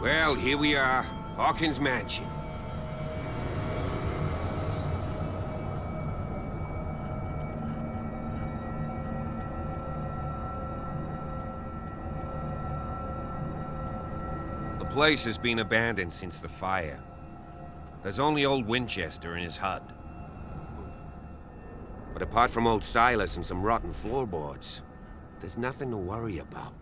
Well, here we are. Hawkins Mansion. The place has been abandoned since the fire. There's only old Winchester in his hut. But apart from old Silas and some rotten floorboards, there's nothing to worry about.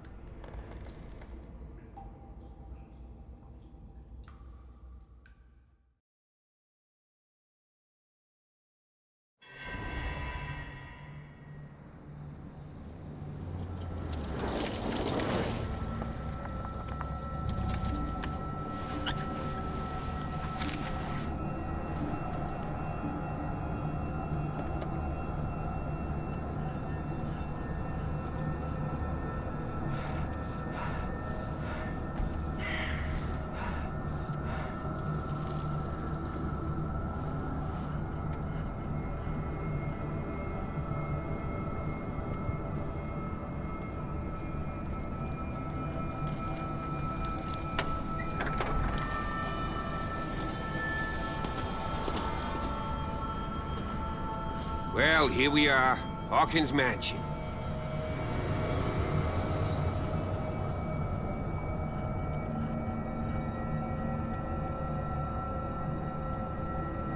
Well, here we are. Hawkins Mansion.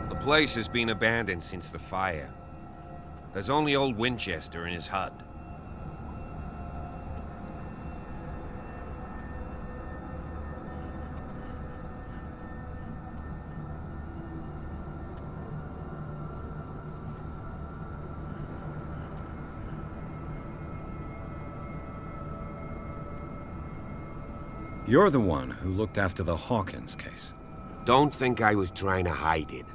The place has been abandoned since the fire. There's only old Winchester in his hut. You're the one who looked after the Hawkins case. Don't think I was trying to hide it.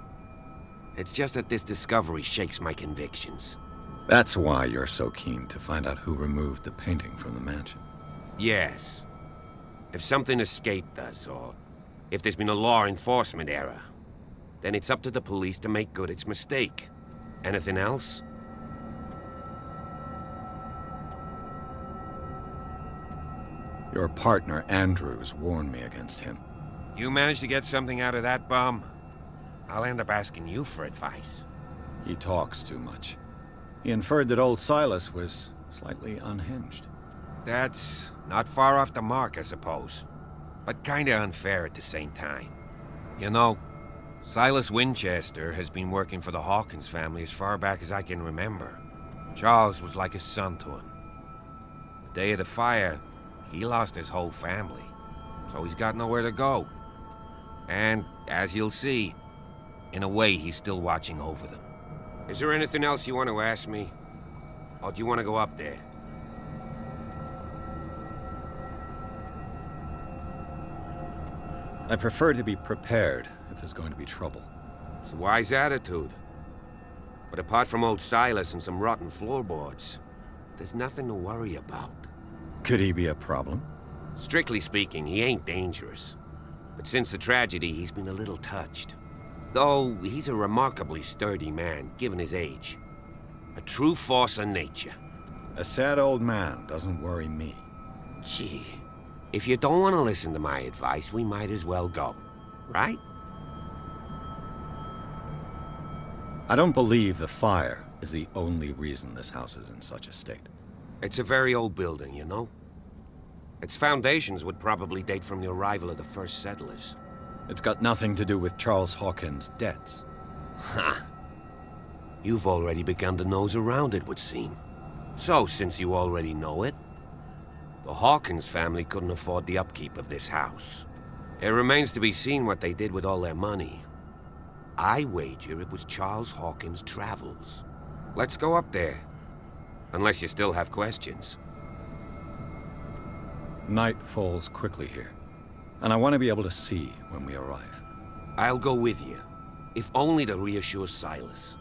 It's just that this discovery shakes my convictions. That's why you're so keen to find out who removed the painting from the mansion. Yes. If something escaped us, or if there's been a law enforcement error, then it's up to the police to make good its mistake. Anything else? Your partner, Andrews, warned me against him. You managed to get something out of that bum? I'll end up asking you for advice. He talks too much. He inferred that old Silas was slightly unhinged. That's not far off the mark, I suppose. But kinda unfair at the same time. You know, Silas Winchester has been working for the Hawkins family as far back as I can remember. Charles was like a son to him. The day of the fire, he lost his whole family, so he's got nowhere to go. And, as you'll see, in a way, he's still watching over them. Is there anything else you want to ask me? Or do you want to go up there? I prefer to be prepared if there's going to be trouble. It's a wise attitude. But apart from old Silas and some rotten floorboards, there's nothing to worry about. Could he be a problem? Strictly speaking, he ain't dangerous. But since the tragedy, he's been a little touched. Though, he's a remarkably sturdy man, given his age. A true force of nature. A sad old man doesn't worry me. Gee, if you don't want to listen to my advice, we might as well go. Right? I don't believe the fire is the only reason this house is in such a state. It's a very old building, you know? Its foundations would probably date from the arrival of the first settlers. It's got nothing to do with Charles Hawkins' debts. Ha! You've already begun to nose around it, would seem. So, since you already know it, the Hawkins family couldn't afford the upkeep of this house. It remains to be seen what they did with all their money. I wager it was Charles Hawkins' travels. Let's go up there. Unless you still have questions. Night falls quickly here, and I want to be able to see when we arrive. I'll go with you, if only to reassure Silas.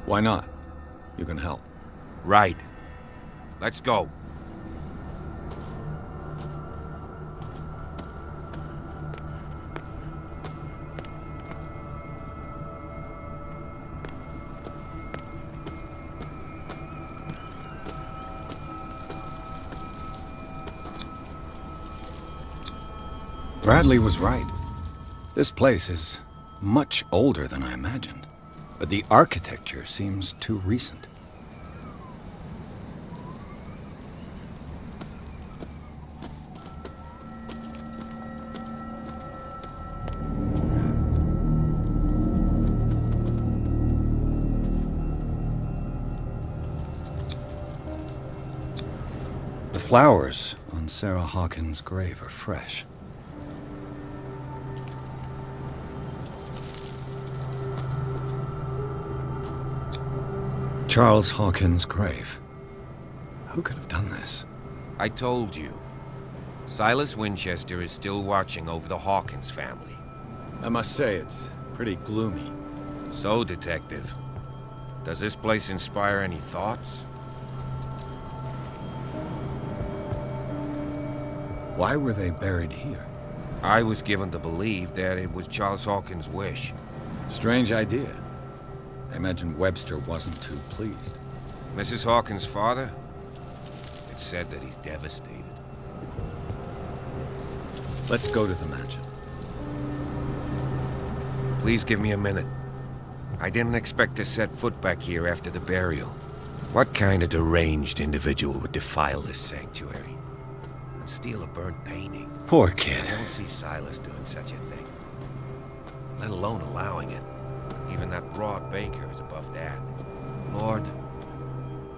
Why not? You can help. Right. Let's go. Bradley was right. This place is much older than I imagined, but the architecture seems too recent. The flowers on Sarah Hawkins' grave are fresh. Charles Hawkins' grave. Who could have done this? I told you. Silas Winchester is still watching over the Hawkins family. I must say, it's pretty gloomy. So, Detective, does this place inspire any thoughts? Why were they buried here? I was given to believe that it was Charles Hawkins' wish. Strange idea. I imagine Webster wasn't too pleased. Mrs. Hawkins' father? It's said that he's devastated. Let's go to the mansion. Please give me a minute. I didn't expect to set foot back here after the burial. What kind of deranged individual would defile this sanctuary? And steal a burnt painting? Poor kid. I don't see Silas doing such a thing. Let alone allowing it. Even that broad baker is above that. Lord,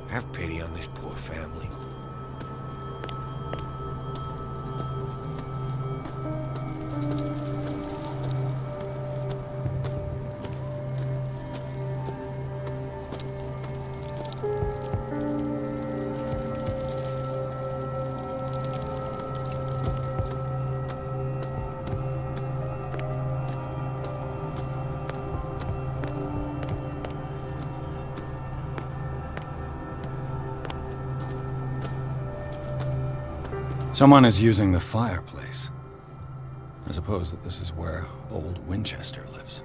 have pity on this poor family. Someone is using the fireplace. I suppose that this is where old Winchester lives.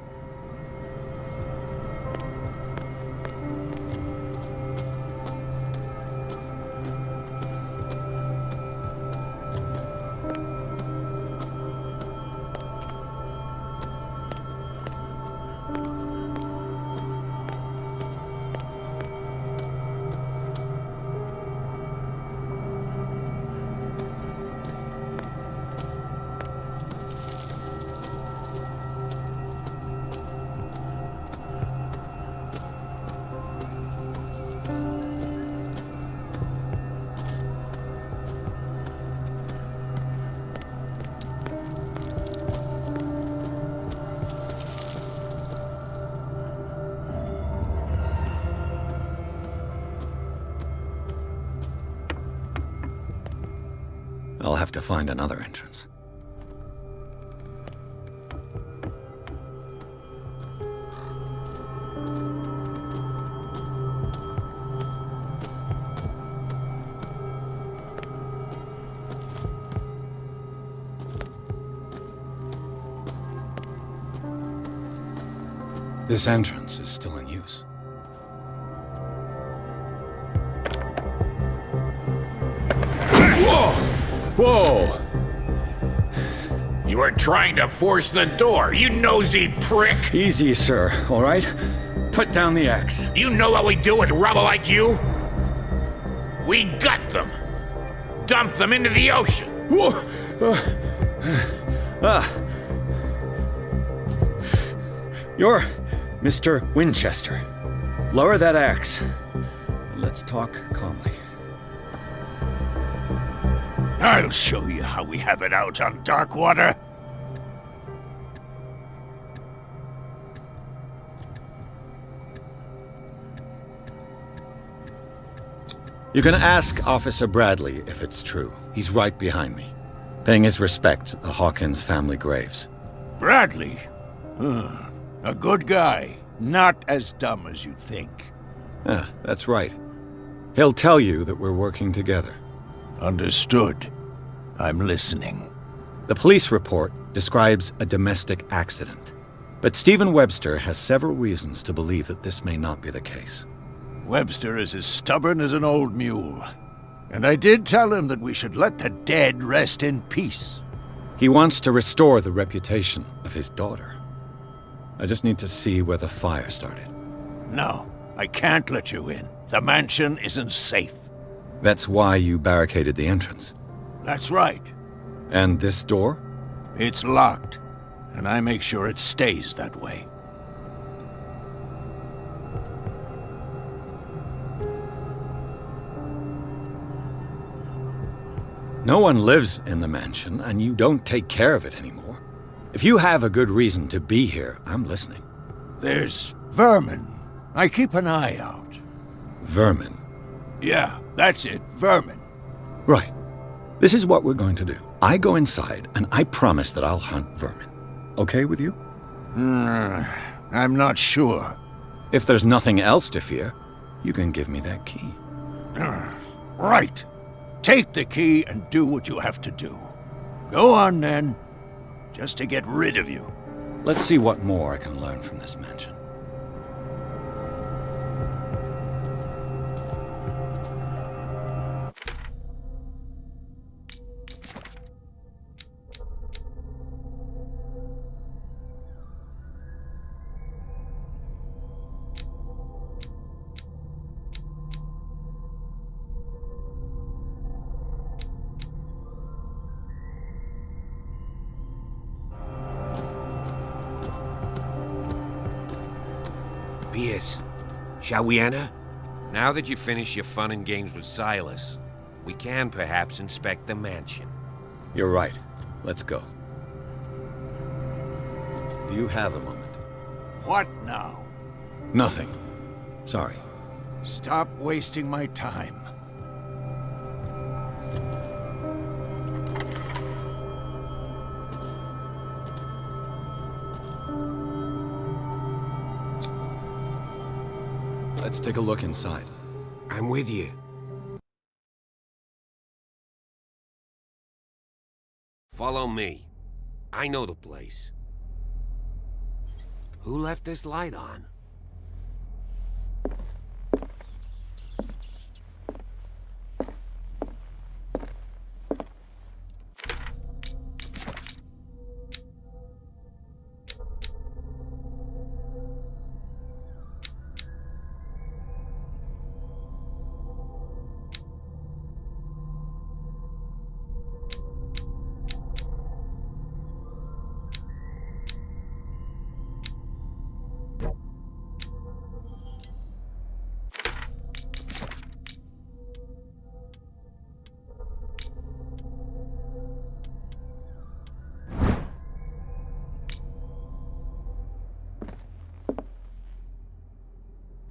I'll have to find another entrance. This entrance is still in use. Whoa! You were trying to force the door, you nosy prick! Easy, sir, all right? Put down the axe. You know what we do with rubble like you? We gut them. Dump them into the ocean. Whoa! You're Mr. Winchester. Lower that axe. Let's talk calmly. I'll show you how we have it out on Darkwater. You can ask Officer Bradley if it's true. He's right behind me, paying his respects at the Hawkins family graves. Bradley? A good guy. Not as dumb as you think. Yeah, that's right. He'll tell you that we're working together. Understood. I'm listening. The police report describes a domestic accident, but Stephen Webster has several reasons to believe that this may not be the case. Webster is as stubborn as an old mule. And I did tell him that we should let the dead rest in peace. He wants to restore the reputation of his daughter. I just need to see where the fire started. No, I can't let you in. The mansion isn't safe. That's why you barricaded the entrance. That's right. And this door? It's locked, and I make sure it stays that way. No one lives in the mansion, and you don't take care of it anymore. If you have a good reason to be here, I'm listening. There's vermin. I keep an eye out. Vermin. Yeah, that's it, vermin. Right. This is what we're going to do. I go inside, and I promise that I'll hunt vermin. Okay with you? I'm not sure. If there's nothing else to fear, you can give me that key. Right. Take the key and do what you have to do. Go on then, just to get rid of you. Let's see what more I can learn from this mansion. Pierce, shall we enter? Now that you've finished your fun and games with Silas, we can perhaps inspect the mansion. You're right. Let's go. Do you have a moment? What now? Nothing. Sorry. Stop wasting my time. Let's take a look inside. I'm with you. Follow me. I know the place. Who left this light on?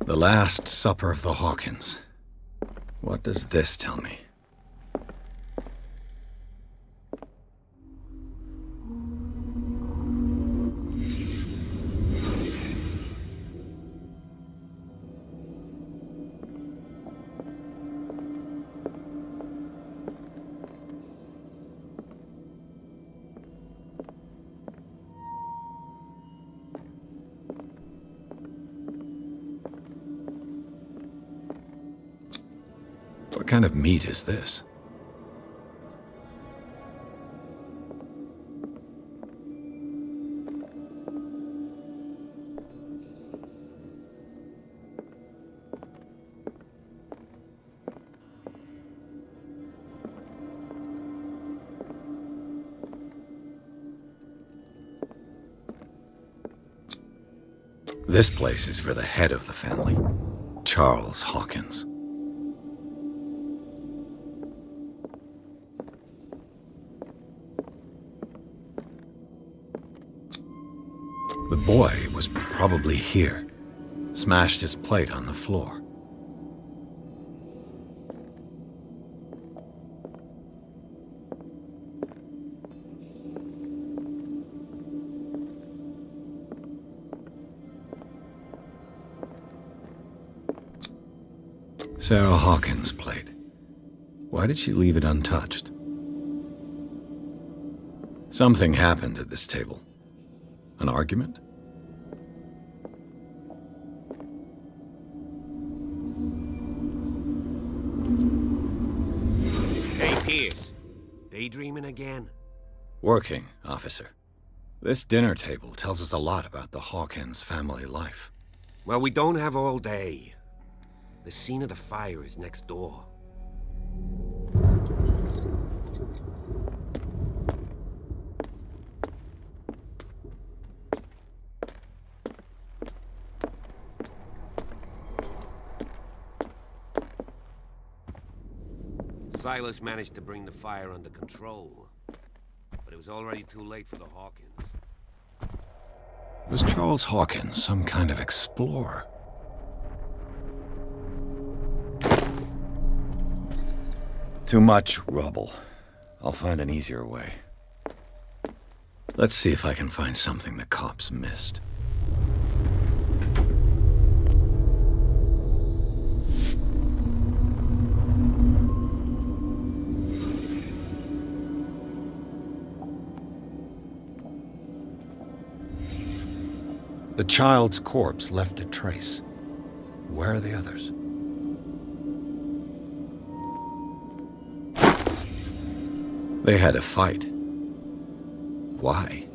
The Last Supper of the Hawkins. What does this tell me? What kind of meat is this? This place is for the head of the family, Charles Hawkins. The boy was probably here, smashed his plate on the floor. Sarah Hawkins' plate. Why did she leave it untouched? Something happened at this table. An argument? Hey, Pierce. Daydreaming again? Working, officer. This dinner table tells us a lot about the Hawkins family life. Well, we don't have all day. The scene of the fire is next door. Silas managed to bring the fire under control, but it was already too late for the Hawkins. Was Charles Hawkins some kind of explorer? Too much rubble. I'll find an easier way. Let's see if I can find something the cops missed. The child's corpse left a trace. Where are the others? They had a fight. Why?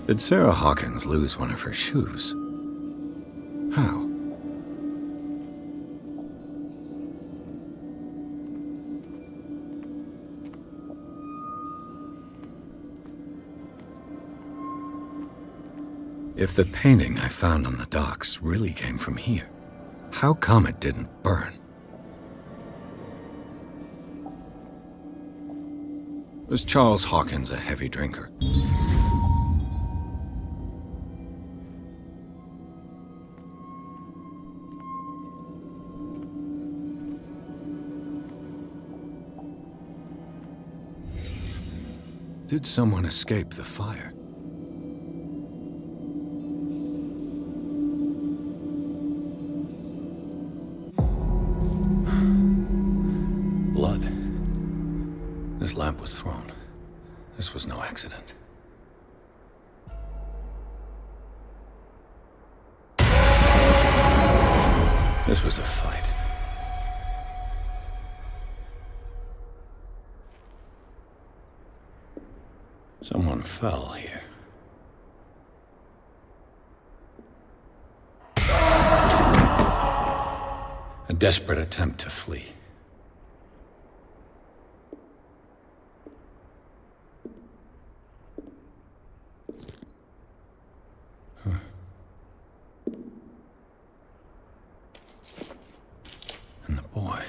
Did Sarah Hawkins lose one of her shoes? How? If the painting I found on the docks really came from here, how come it didn't burn? Was Charles Hawkins a heavy drinker? Did someone escape the fire? Blood. This lamp was thrown. This was no accident. This was a fight. Someone fell here. A desperate attempt to flee. And the boy.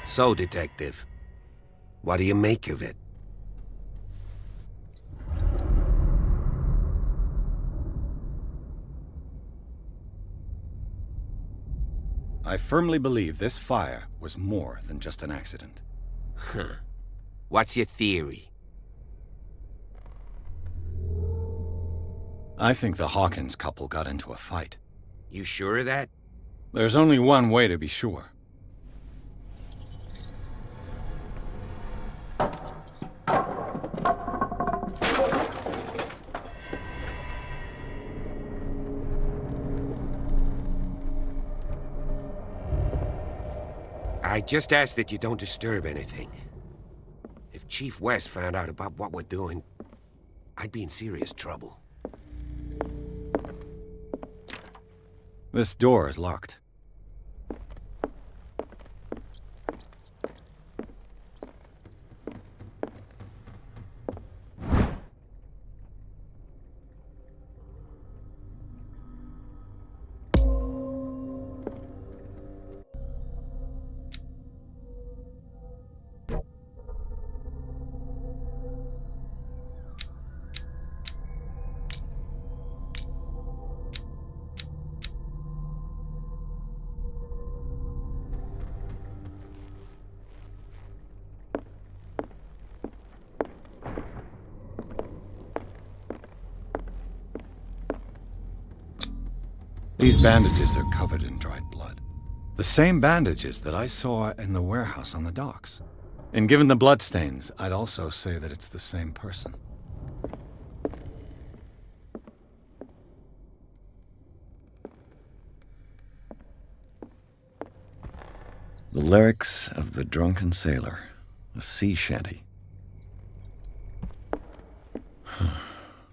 So, Detective, what do you make of it? I firmly believe this fire was more than just an accident. Huh. What's your theory? I think the Hawkins couple got into a fight. You sure of that? There's only one way to be sure. I just ask that you don't disturb anything. If Chief West found out about what we're doing, I'd be in serious trouble. This door is locked. These bandages are covered in dried blood. The same bandages that I saw in the warehouse on the docks. And given the bloodstains, I'd also say that it's the same person. The lyrics of the drunken sailor, a sea shanty.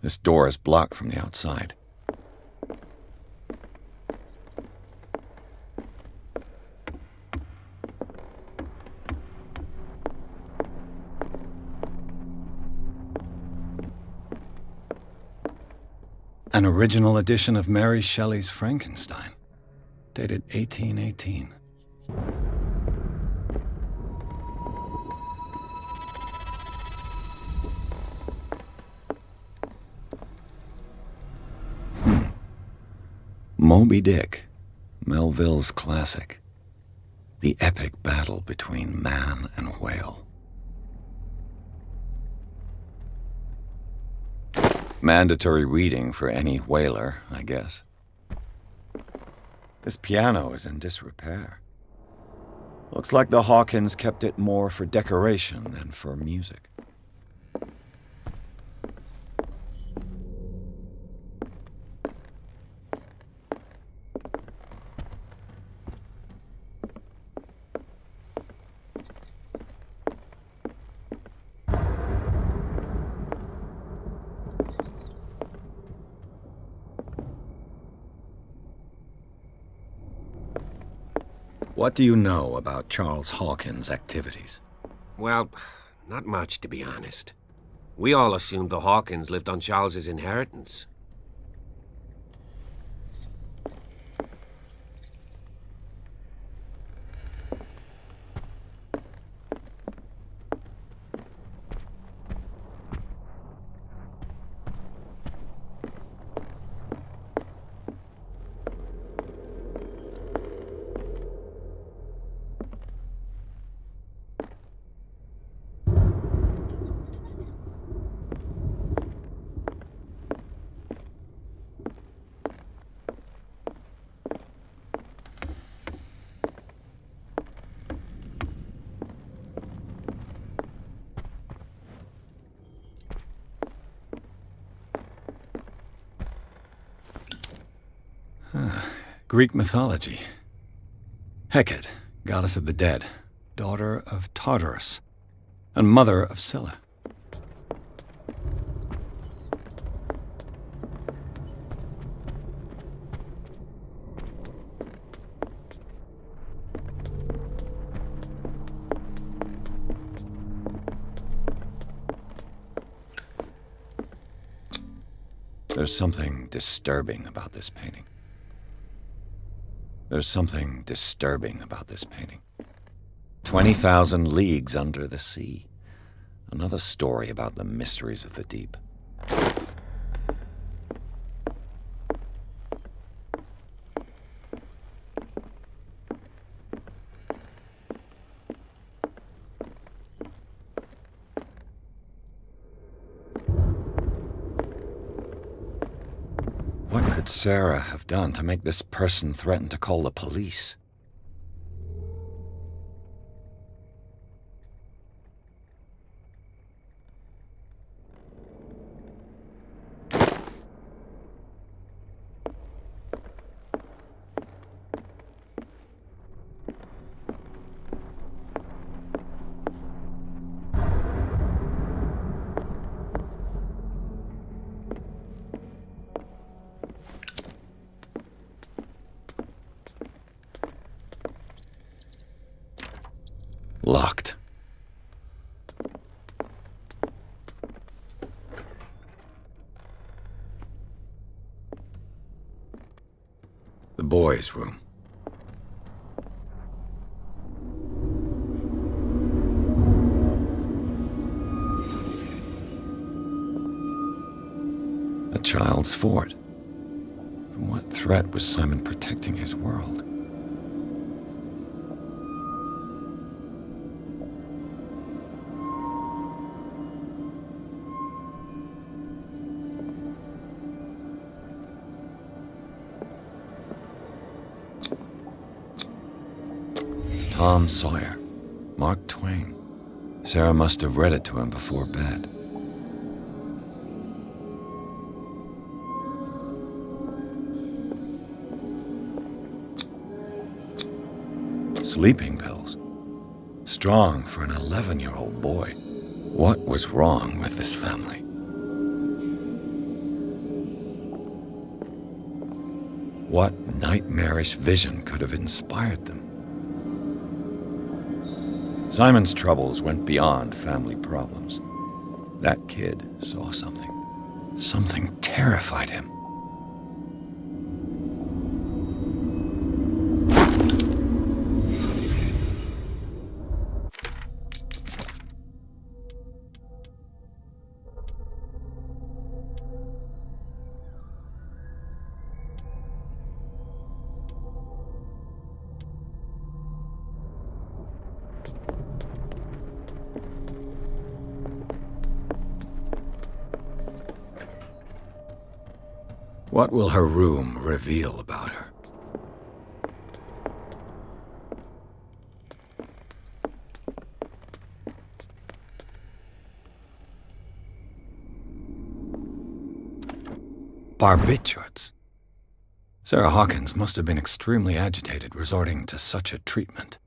This door is blocked from the outside. An original edition of Mary Shelley's Frankenstein, dated 1818. Moby Dick, Melville's classic. The epic battle between man and whale. Mandatory reading for any whaler, I guess. This piano is in disrepair. Looks like the Hawkins kept it more for decoration than for music. What do you know about Charles Hawkins' activities? Well, not much, to be honest. We all assumed the Hawkins lived on Charles's inheritance. Greek mythology. Hecate, goddess of the dead, daughter of Tartarus, and mother of Scylla. There's something disturbing about this painting. There's something disturbing about this painting. 20,000 leagues under the sea. Another story about the mysteries of the deep. What could Sarah have done to make this person threaten to call the police? Locked. The boys' room. A child's fort. From what threat was Simon protecting his world? Tom Sawyer, Mark Twain. Sarah must have read it to him before bed. Sleeping pills. Strong for an 11-year-old boy. What was wrong with this family? What nightmarish vision could have inspired them? Simon's troubles went beyond family problems. That kid saw something. Something terrified him. What will her room reveal about her? Barbiturates. Sarah Hawkins must have been extremely agitated resorting to such a treatment.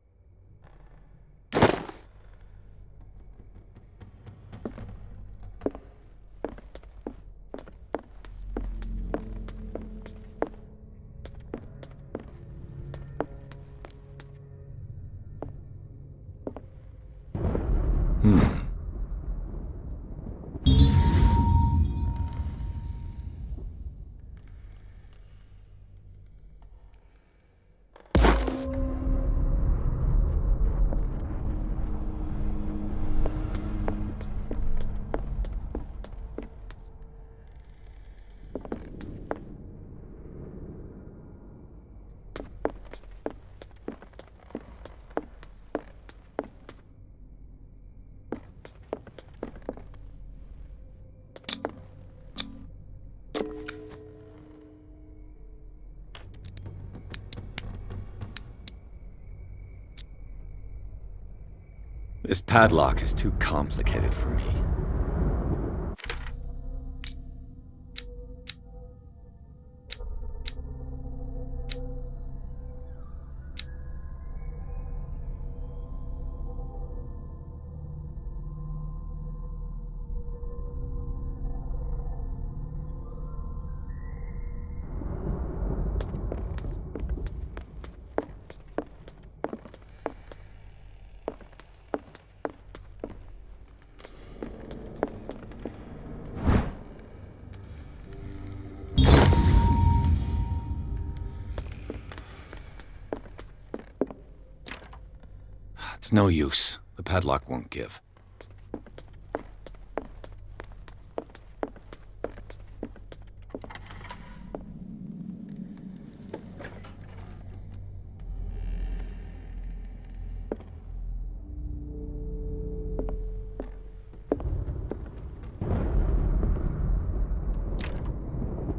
This padlock is too complicated for me. It's no use. The padlock won't give.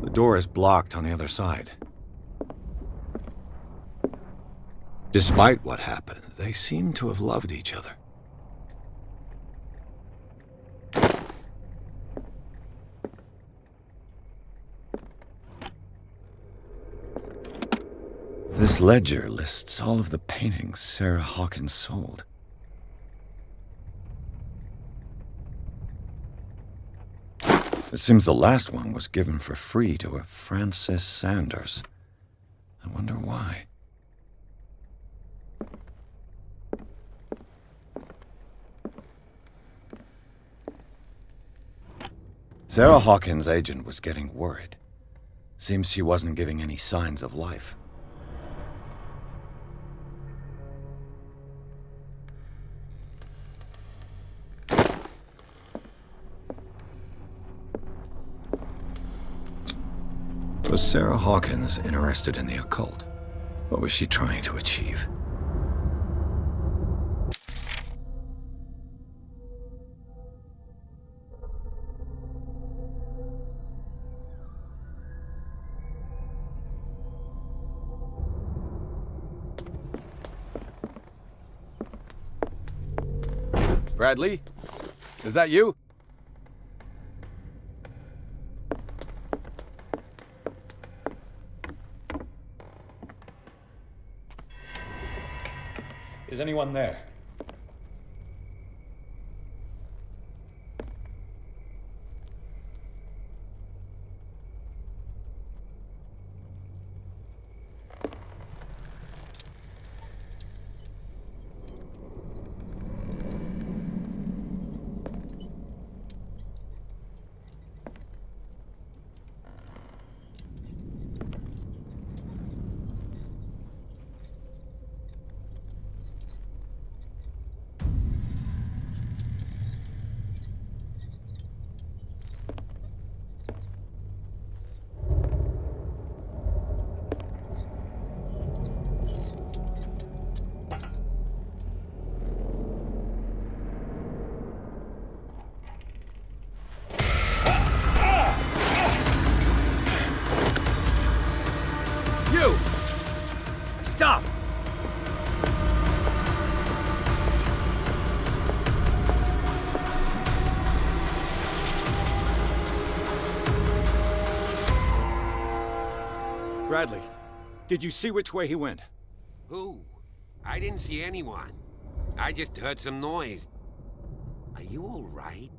The door is blocked on the other side. Despite what happened, they seem to have loved each other. This ledger lists all of the paintings Sarah Hawkins sold. It seems the last one was given for free to a Frances Sanders. I wonder why. Sarah Hawkins' agent was getting worried. Seems she wasn't giving any signs of life. Was Sarah Hawkins interested in the occult? What was she trying to achieve? Bradley? Is that you? Is anyone there? You! Stop! Bradley, did you see which way he went? Who? I didn't see anyone. I just heard some noise. Are you all right?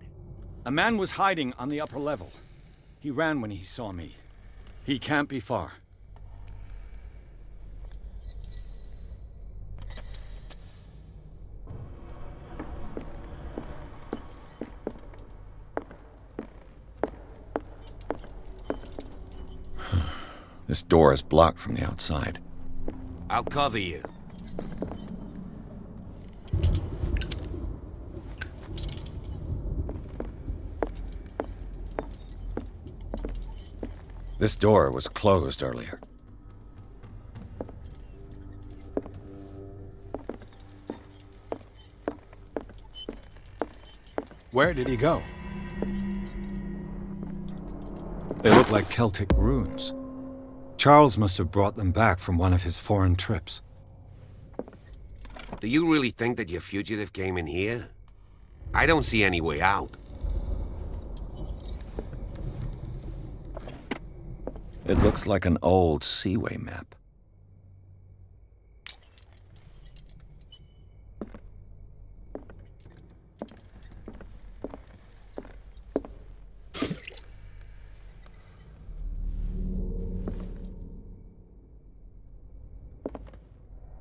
A man was hiding on the upper level. He ran when he saw me. He can't be far. This door is blocked from the outside. I'll cover you. This door was closed earlier. Where did he go? They look like Celtic runes. Charles must have brought them back from one of his foreign trips. Do you really think that your fugitive came in here? I don't see any way out. It looks like an old seaway map.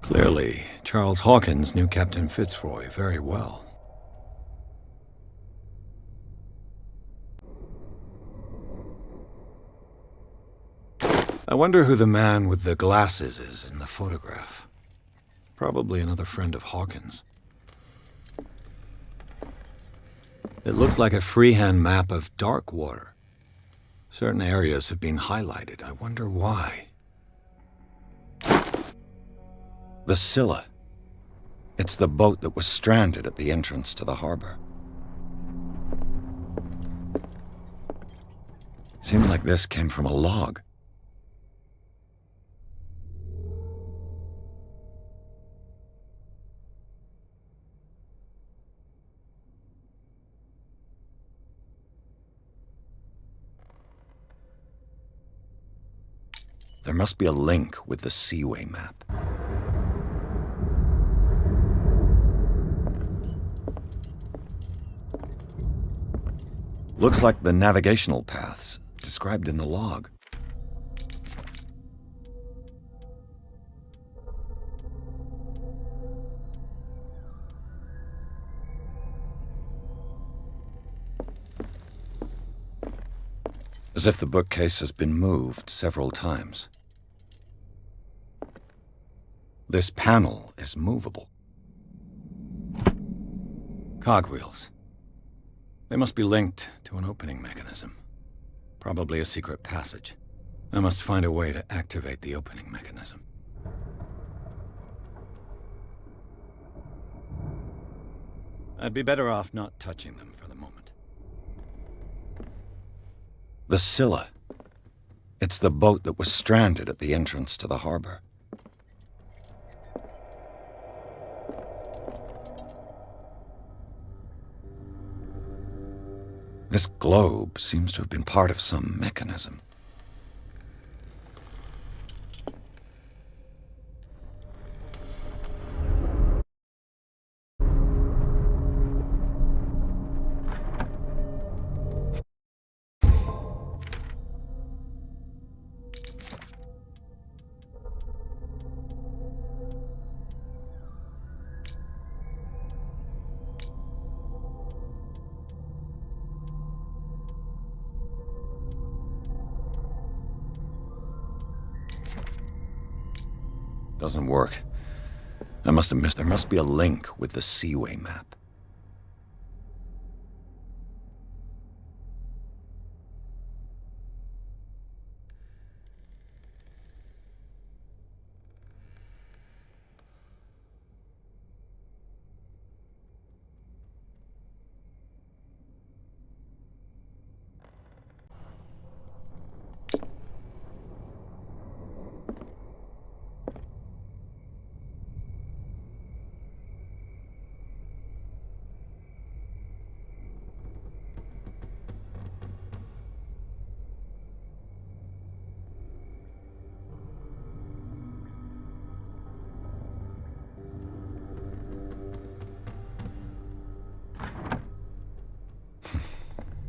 Clearly, Charles Hawkins knew Captain Fitzroy very well. I wonder who the man with the glasses is in the photograph. Probably another friend of Hawkins. It looks like a freehand map of Darkwater. Certain areas have been highlighted. I wonder why. The Scylla. It's the boat that was stranded at the entrance to the harbor. Seems like this came from a log. There must be a link with the Seaway map. Looks like the navigational paths described in the log. As if the bookcase has been moved several times. This panel is movable. Cogwheels. They must be linked to an opening mechanism. Probably a secret passage. I must find a way to activate the opening mechanism. I'd be better off not touching them for the moment. The Scylla. It's the boat that was stranded at the entrance to the harbor. This globe seems to have been part of some mechanism. Doesn't work. I must have missed. There must be a link with the Seaway map.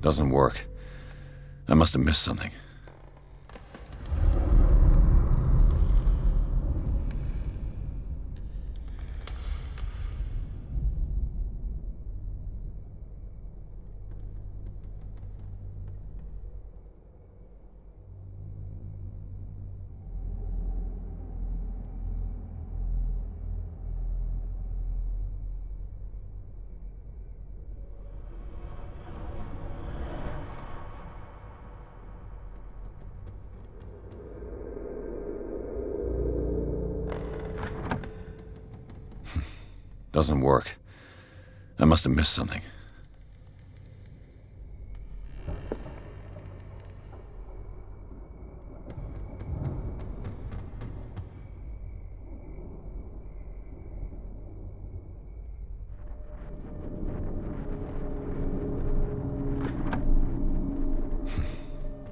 Doesn't work. I must have missed something. Doesn't work. I must have missed something.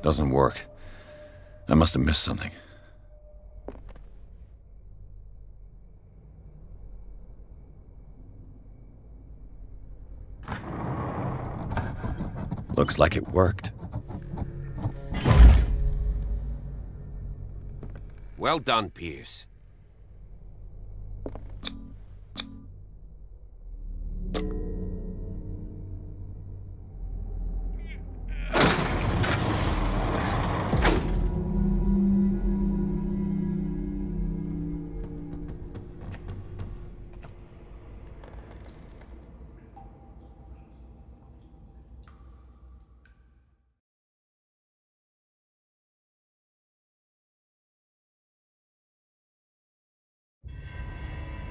Doesn't work. I must have missed something. Looks like it worked. Well done, Pierce.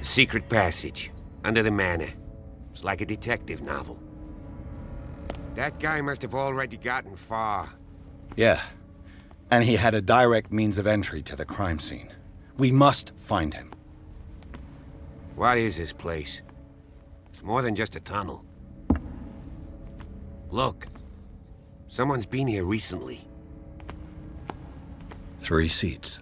Secret passage, under the manor. It's like a detective novel. That guy must have already gotten far. Yeah. And he had a direct means of entry to the crime scene. We must find him. What is this place? It's more than just a tunnel. Look. Someone's been here recently. 3 seats.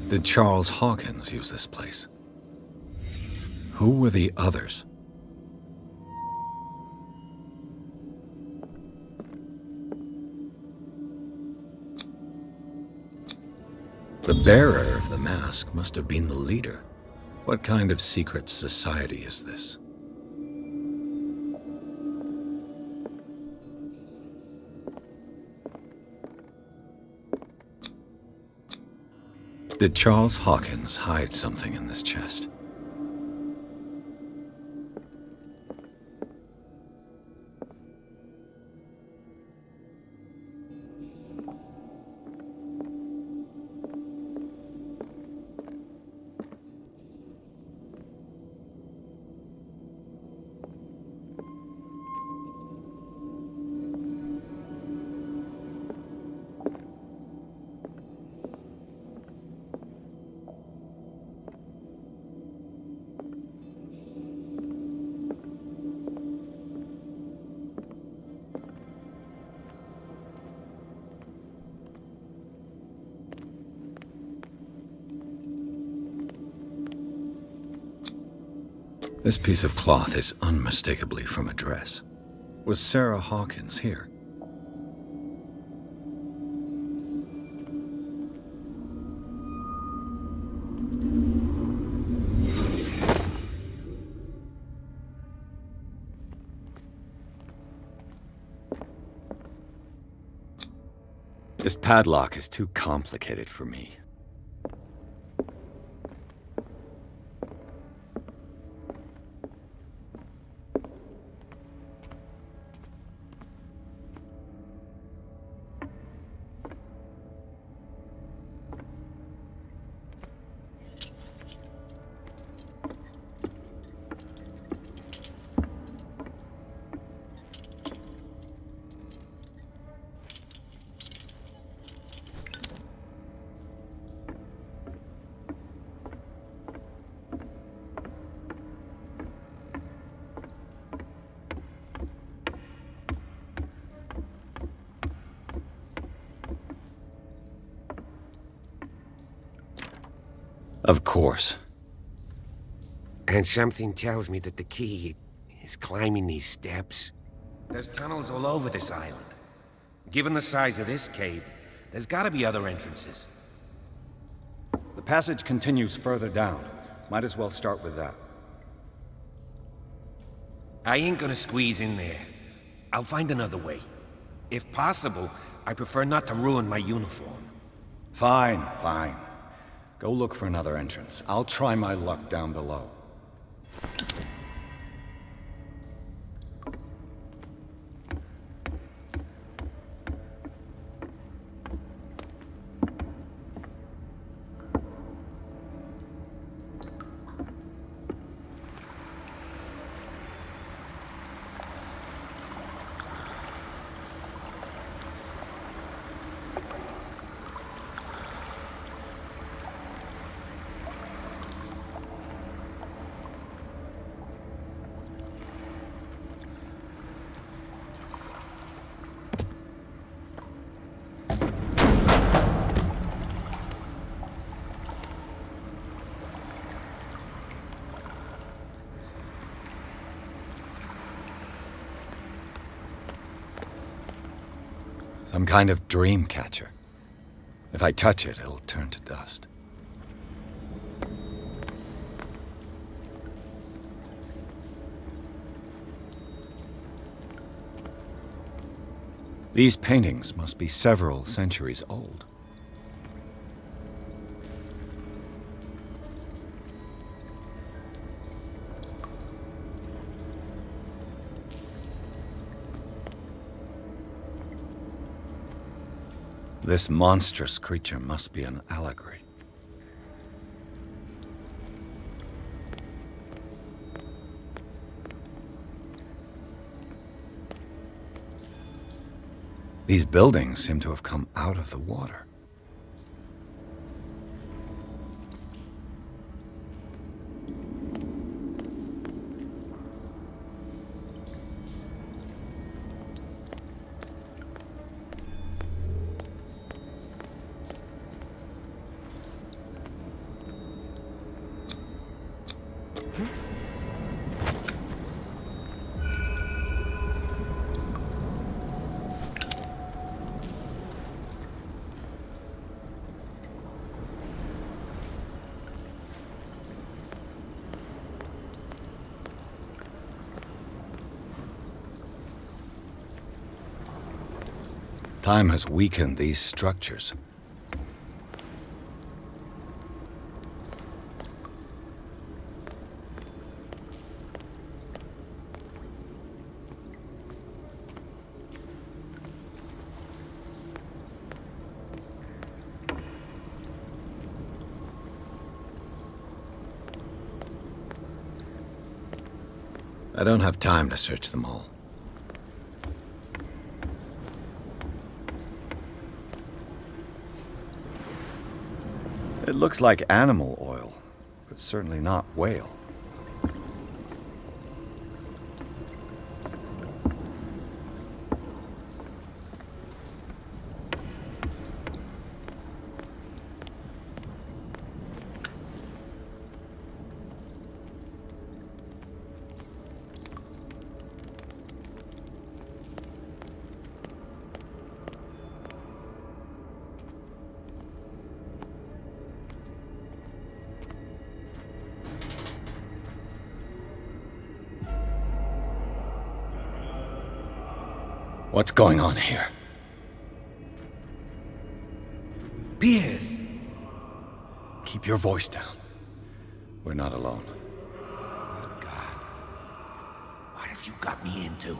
Did Charles Hawkins use this place? Who were the others? The bearer of the mask must have been the leader. What kind of secret society is this? Did Charles Hawkins hide something in this chest? This piece of cloth is unmistakably from a dress. Was Sarah Hawkins here? This padlock is too complicated for me. Of course. And something tells me that the key is climbing these steps. There's tunnels all over this island. Given the size of this cave, there's gotta be other entrances. The passage continues further down. Might as well start with that. I ain't gonna squeeze in there. I'll find another way. If possible, I prefer not to ruin my uniform. Fine, fine. Go look for another entrance. I'll try my luck down below. Some kind of dream catcher. If I touch it, it'll turn to dust. These paintings must be several centuries old. This monstrous creature must be an allegory. These buildings seem to have come out of the water. Time has weakened these structures. I don't have time to search them all. It looks like animal oil, but certainly not whale. What's going on here? Piers! Keep your voice down. We're not alone. Good God. What have you got me into?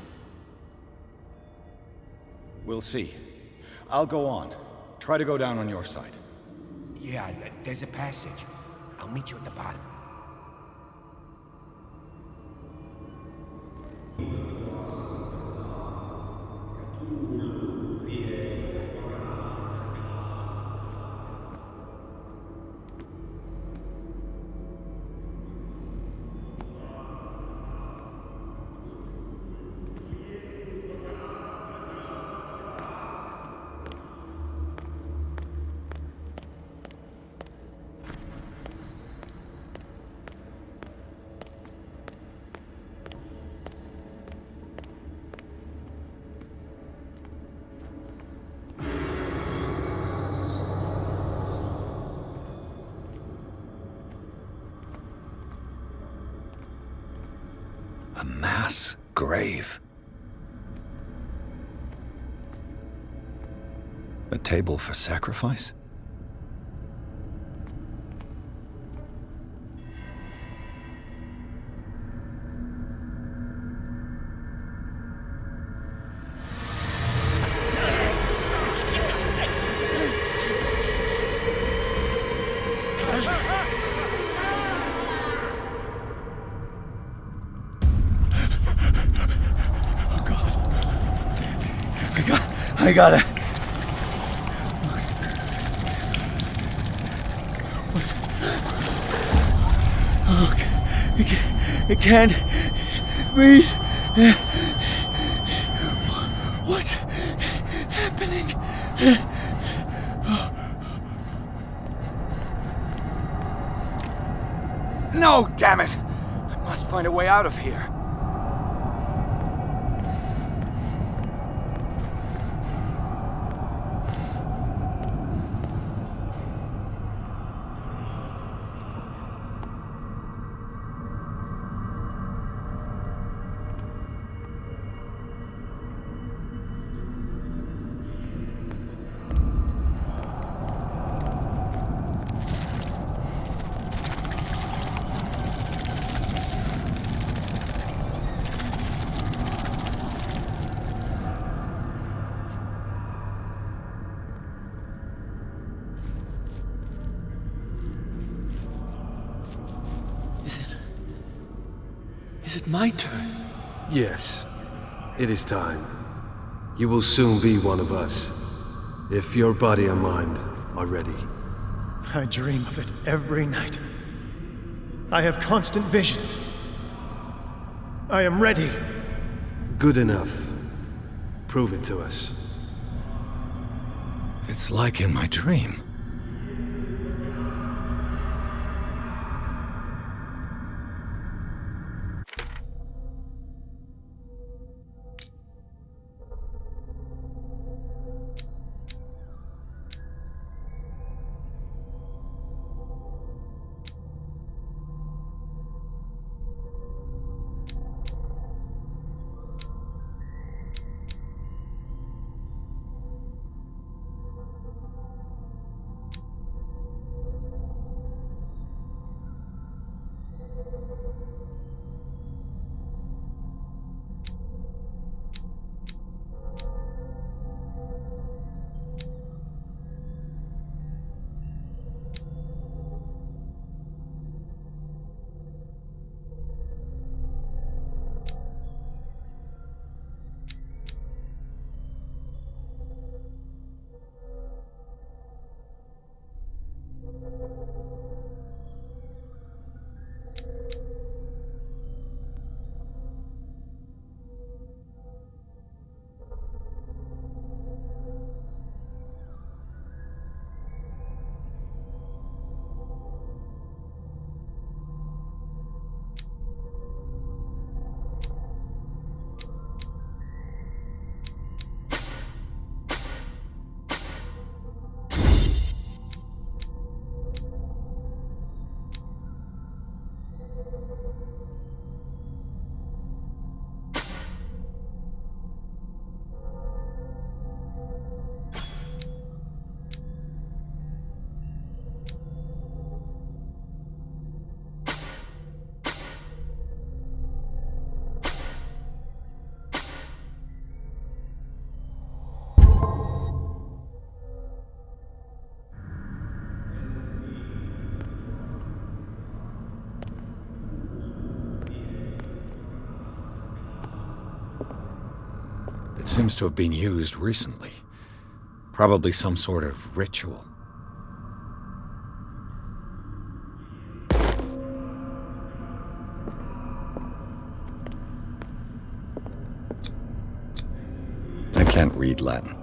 We'll see. I'll go on. Try to go down on your side. Yeah, there's a passage. I'll meet you at the bottom. A mass grave. A table for sacrifice? I gotta... I can't breathe. What's happening? No, damn it! I must find a way out of here. Is it my turn? Yes, it is time. You will soon be one of us, if your body and mind are ready. I dream of it every night. I have constant visions. I am ready. Good enough. Prove it to us. It's like in my dream. It seems to have been used recently. Probably some sort of ritual. I can't read Latin.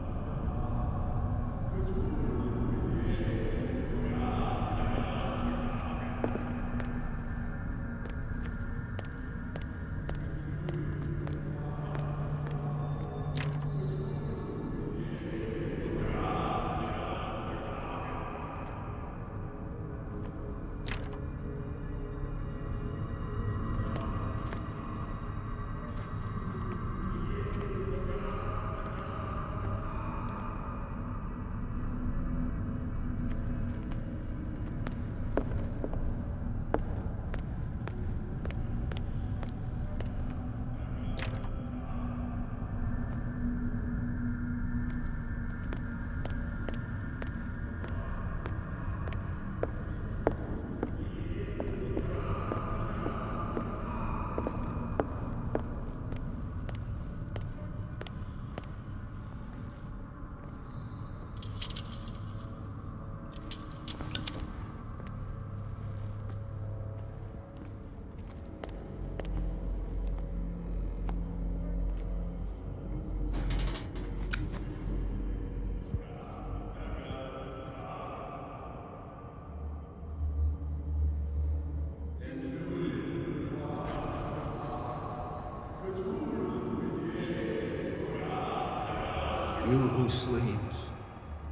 You who sleeps,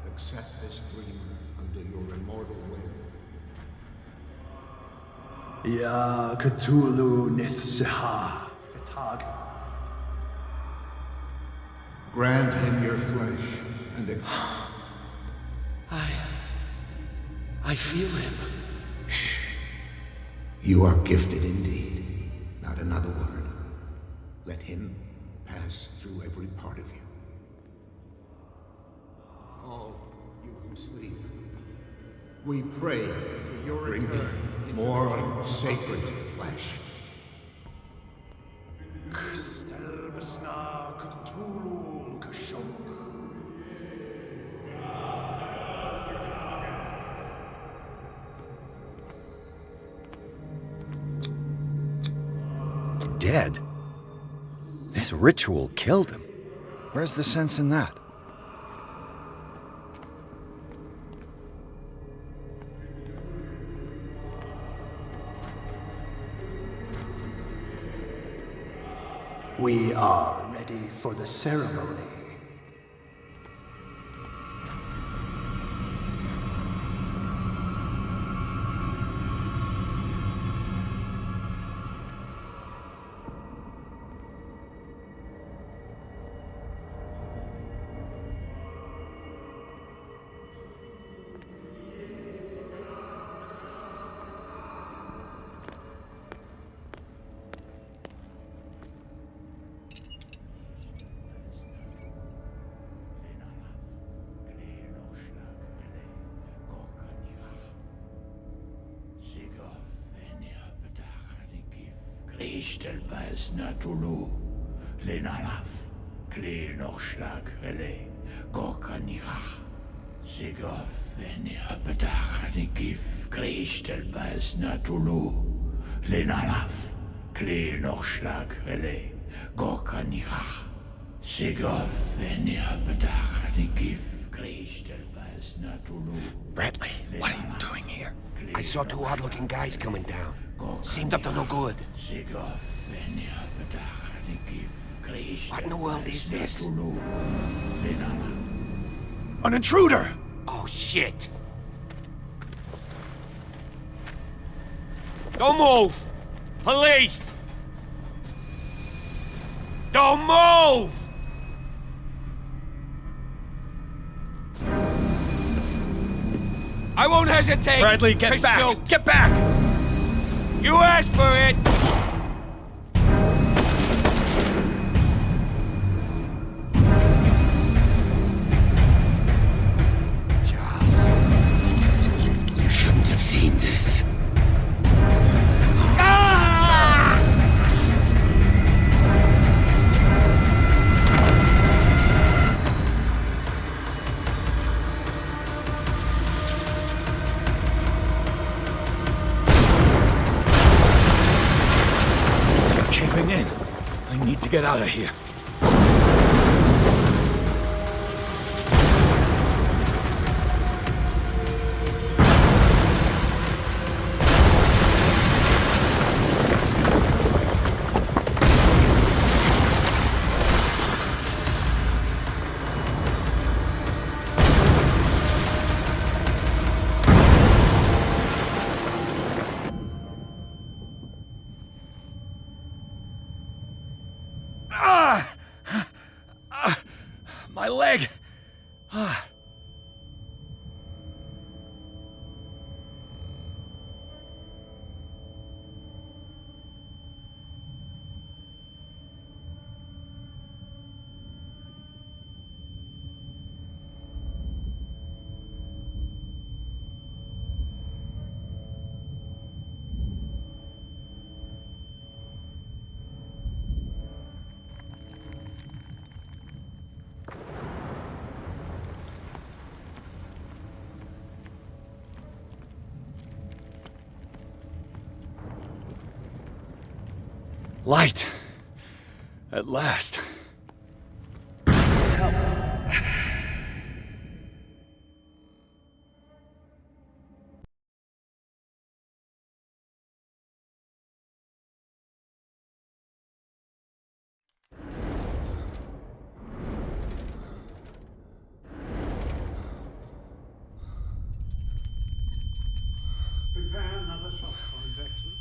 accept this dream under your immortal will. Ya CTHULHU Nithsiha Fitag. Grant him your flesh and I feel him. you are gifted indeed. Not another word. Let him pass through every part of you. All you who sleep, we pray for your return more sacred flesh. Dead? This ritual killed him. Where's the sense in that? We are ready for the ceremony. Christelbas natulu, lenalaf, kleel nog slag, ele, gorkanira. Sigof, en apetach, de gif, Christelbas natulu, lenalaf, kleel nog slag, ele, gorkanira. Sigof, en apetach, de gif, Christelbas natulu. Bradley, what are you doing here? I saw two odd-looking guys coming down. Seemed up to no good. What in the world is this? An intruder! Oh, shit! Don't move! Police! Don't move! I won't hesitate! Bradley, get back! Shoot. Get back! You asked for it! Charles, you shouldn't have seen this. Ah! out of here. My leg! Light! At last. Prepare another shot for injection.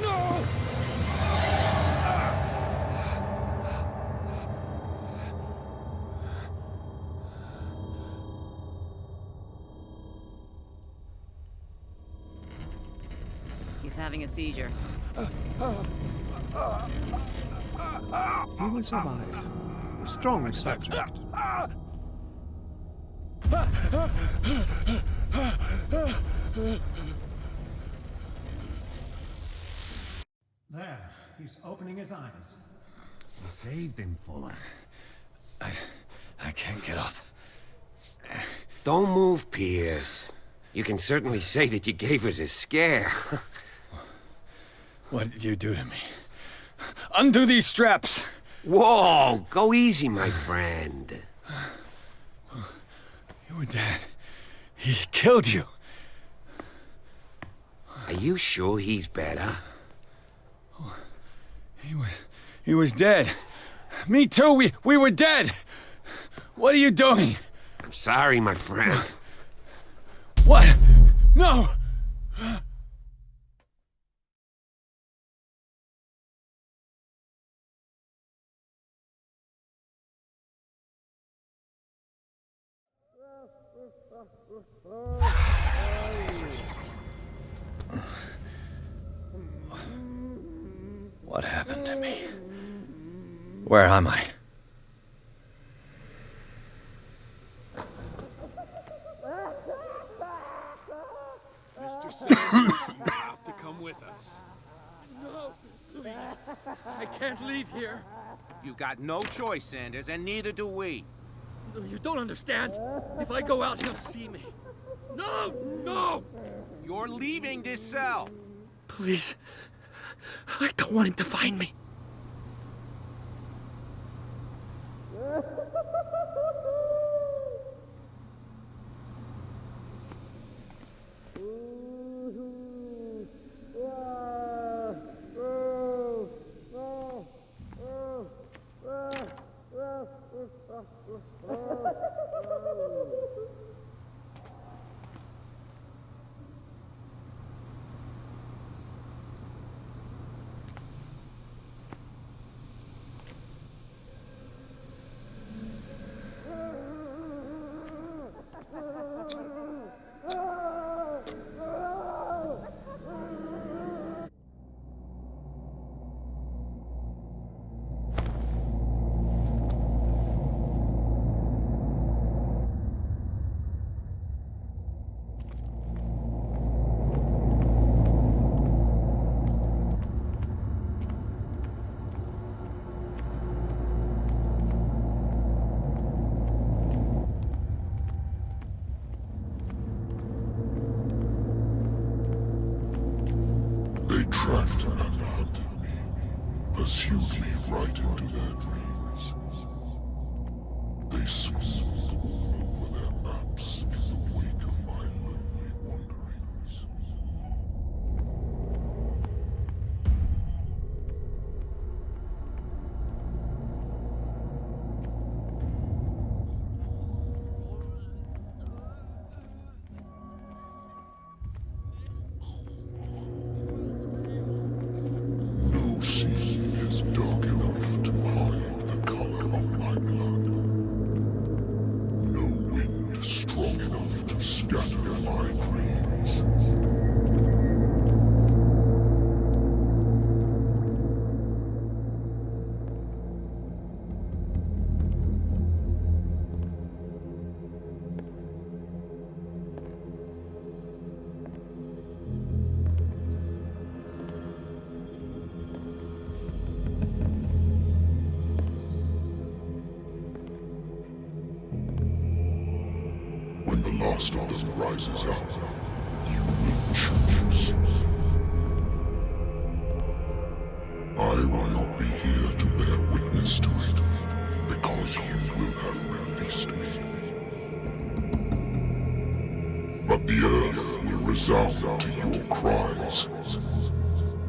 No! He's having a seizure. He will survive. A strong subject. There, he's opening his eyes. You saved him, Fuller. I can't get up. Don't move, Pierce. You can certainly say that you gave us a scare. What did you do to me? Undo these straps! Whoa! Go easy, my friend. You were dead. He killed you. Are you sure he's better? He was dead. Me too, we were dead! What are you doing? I'm sorry, my friend. What? No! What happened to me? Where am I? Mr. Sanders, you have to come with us. No, please. I can't leave here. You've got no choice, Sanders, and neither do we. No, you don't understand. If I go out, he'll see me. No! No! You're leaving this cell. Please. I don't want him to find me. tracked and hunted me, pursued me right into their dreams. They scribbled all over their maps in the wake of my lonely wanderings. No sea is dark enough to hide the color of my blood. No wind strong enough to scatter my dreams. When the last of them rises up, you will choose. I will not be here to bear witness to it, because you will have released me. But the earth will resound to your cries,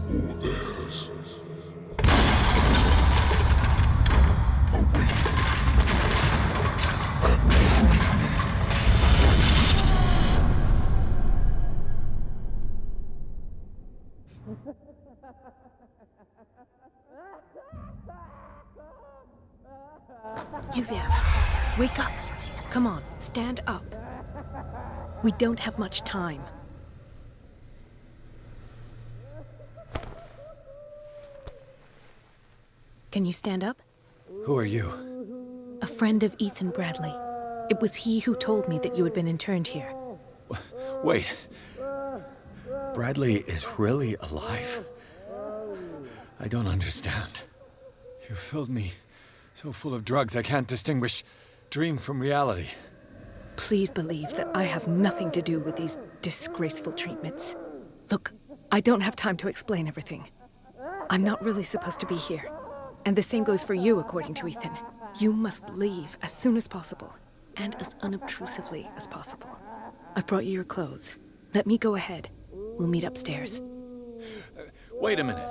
or theirs. Awaken and free me. You there. Wake up. Come on, stand up. We don't have much time. Can you stand up? Who are you? A friend of Ethan Bradley. It was he who told me that you had been interned here. Wait. Bradley is really alive? I don't understand. You filled me so full of drugs I can't distinguish dream from reality. Please believe that I have nothing to do with these disgraceful treatments. Look, I don't have time to explain everything. I'm not really supposed to be here. And the same goes for you, according to Ethan. You must leave as soon as possible, and as unobtrusively as possible. I've brought you your clothes. Let me go ahead. We'll meet upstairs. Wait a minute.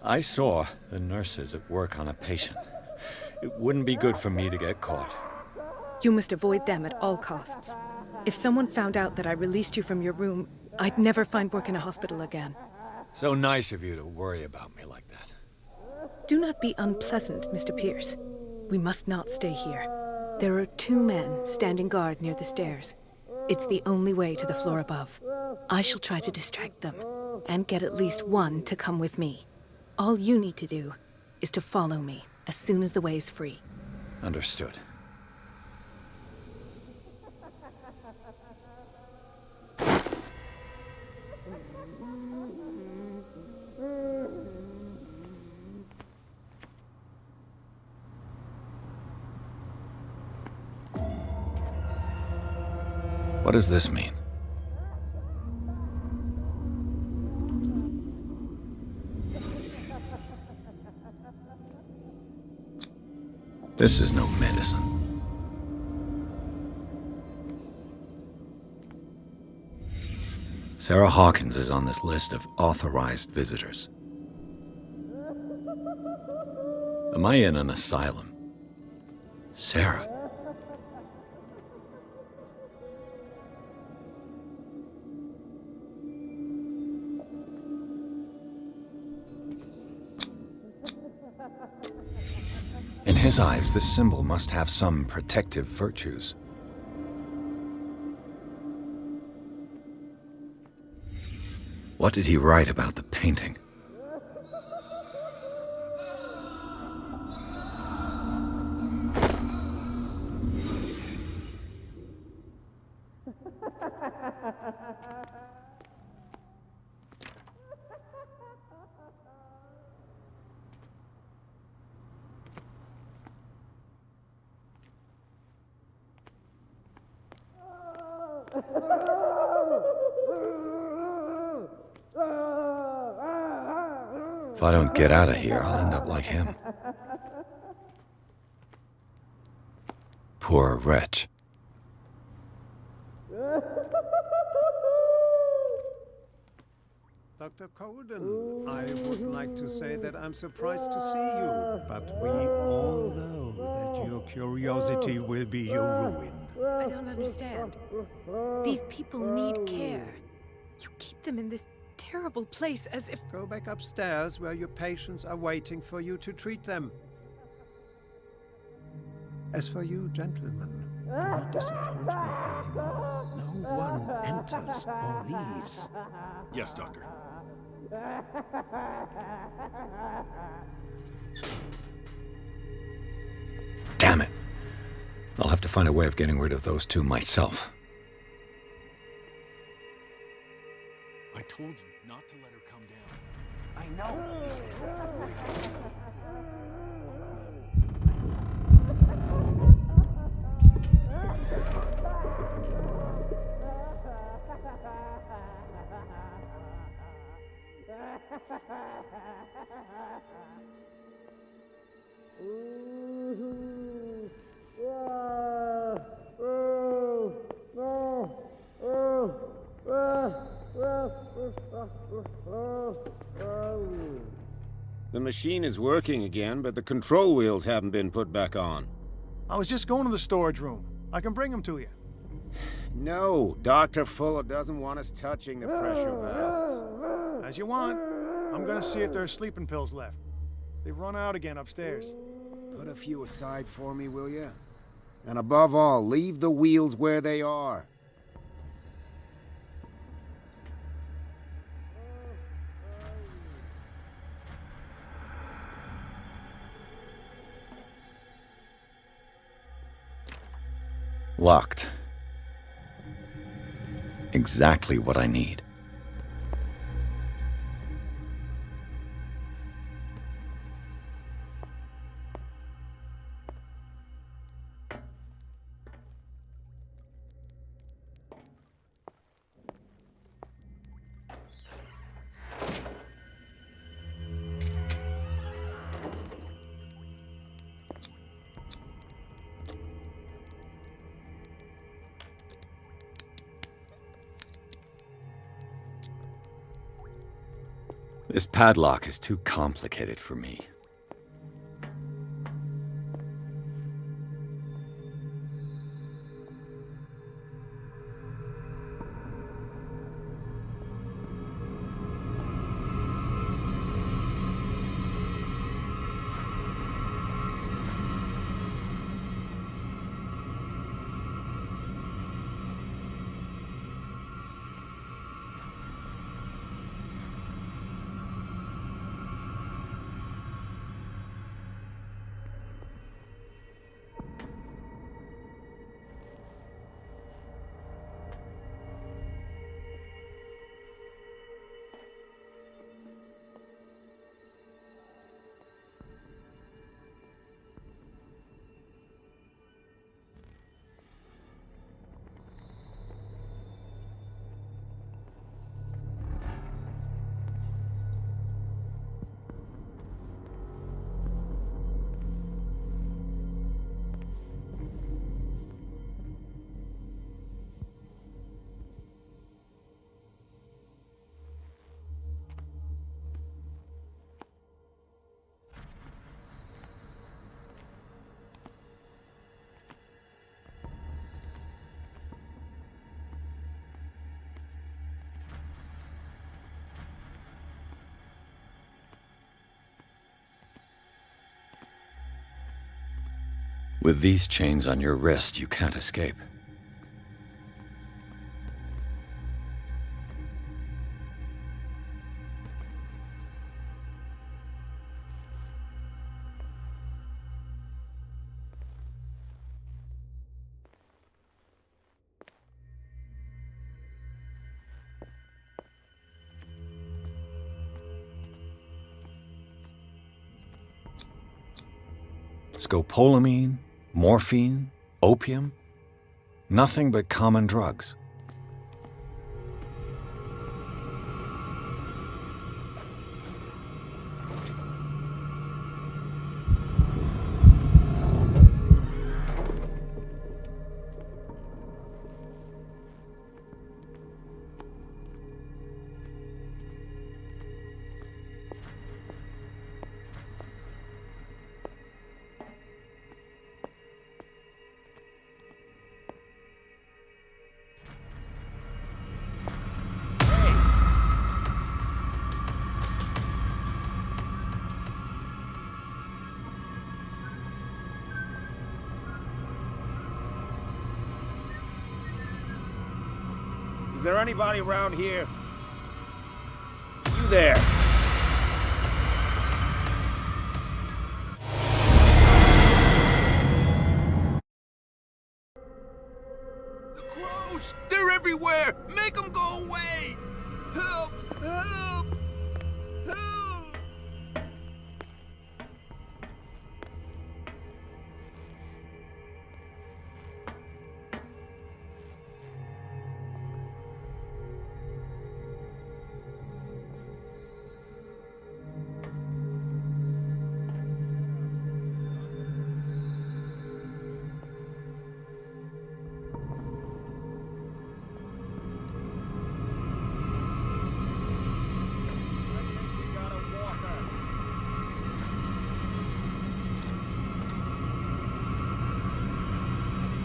I saw the nurses at work on a patient. It wouldn't be good for me to get caught. You must avoid them at all costs. If someone found out that I released you from your room, I'd never find work in a hospital again. So nice of you to worry about me like that. Do not be unpleasant, Mr. Pierce. We must not stay here. There are 2 men standing guard near the stairs. It's the only way to the floor above. I shall try to distract them, and get at least one to come with me. All you need to do is to follow me as soon as the way is free. Understood. What does this mean? This is no medicine. Sarah Hawkins is on this list of authorized visitors. Am I in an asylum? Sarah. In his eyes, this symbol must have some protective virtues. What did he write about the painting? If I don't get out of here, I'll end up like him. Poor wretch. Dr. Colden, I would like to say that I'm surprised to see you, but we all know that your curiosity will be your ruin. I don't understand. These people need care. You keep them in this terrible place as if... Go back upstairs where your patients are waiting for you to treat them. As for you, gentlemen, do not disappoint me anymore. No one enters or leaves. Yes, Doctor. Damn it. I'll have to find a way of getting rid of those two myself. I told you not to let her come down. I know. The machine is working again, but the control wheels haven't been put back on. I was just going to the storage room. I can bring them to you. No, Dr. Fuller doesn't want us touching the pressure valves. As you want. I'm gonna see if there's sleeping pills left. They've run out again upstairs. Put a few aside for me, will you? And above all, leave the wheels where they are. Locked. Exactly what I need. This padlock is too complicated for me. With these chains on your wrist, you can't escape. Scopolamine, morphine, opium, nothing but common drugs. Is there anybody around here? You there? Crows! They're everywhere! Make them go away! Help! Help! Help!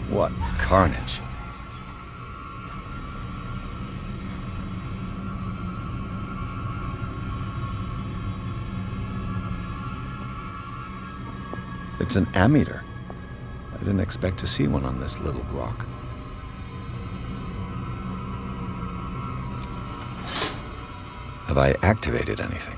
What carnage. It's an ammeter. I didn't expect to see one on this little rock. Have I activated anything?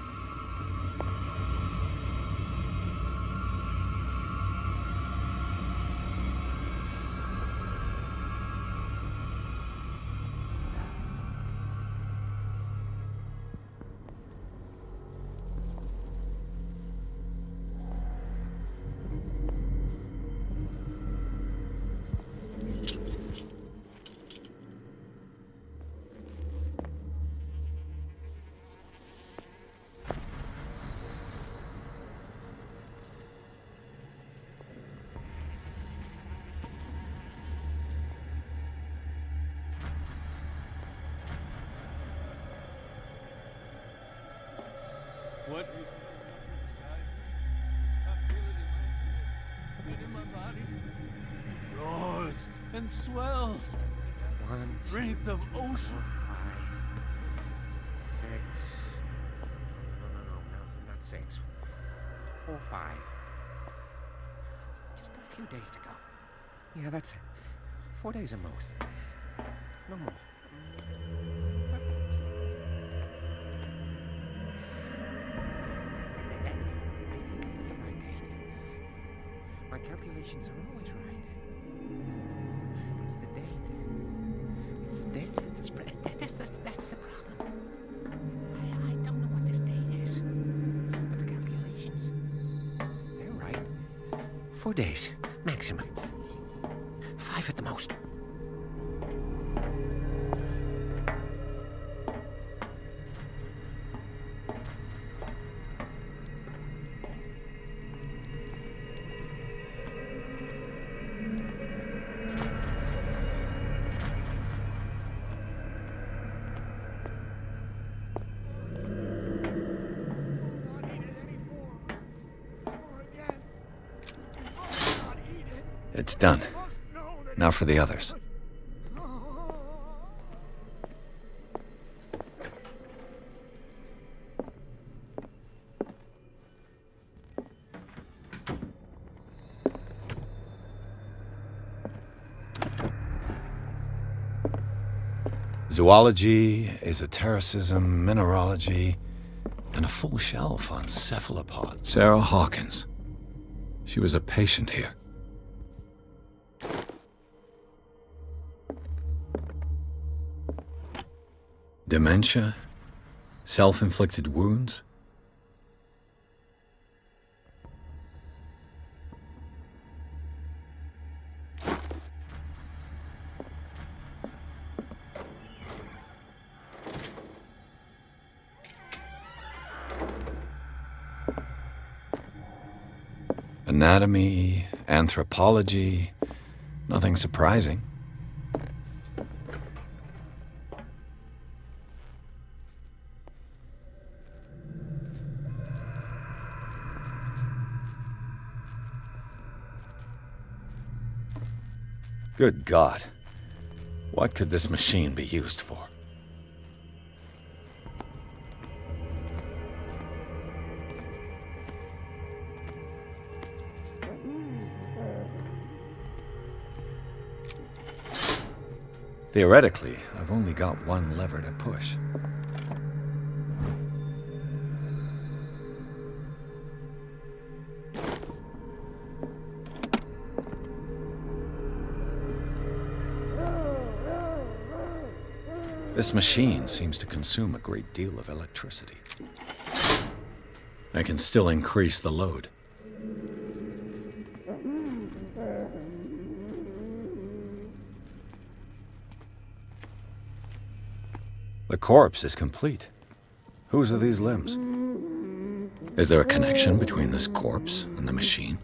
What is inside? I feel it in my body. Roars and swells. Strength of ocean. 6. No, not 6. 4, 5. Just got a few days to go. Yeah, that's it. 4 days at most. No more. My calculations are always right. It's the date. It's the date. It's the spread. That's the problem. I don't know what this date is. But the calculations, they're right. 4 days, maximum. 5 at the most. It's done. Now for the others. Zoology, esotericism, mineralogy, and a full shelf on cephalopods. Sarah Hawkins. She was a patient here. Dementia? Self-inflicted wounds? Anatomy, anthropology, nothing surprising. Good God. What could this machine be used for? Theoretically, I've only got one lever to push. This machine seems to consume a great deal of electricity. I can still increase the load. The corpse is complete. Whose are these limbs? Is there a connection between this corpse and the machine?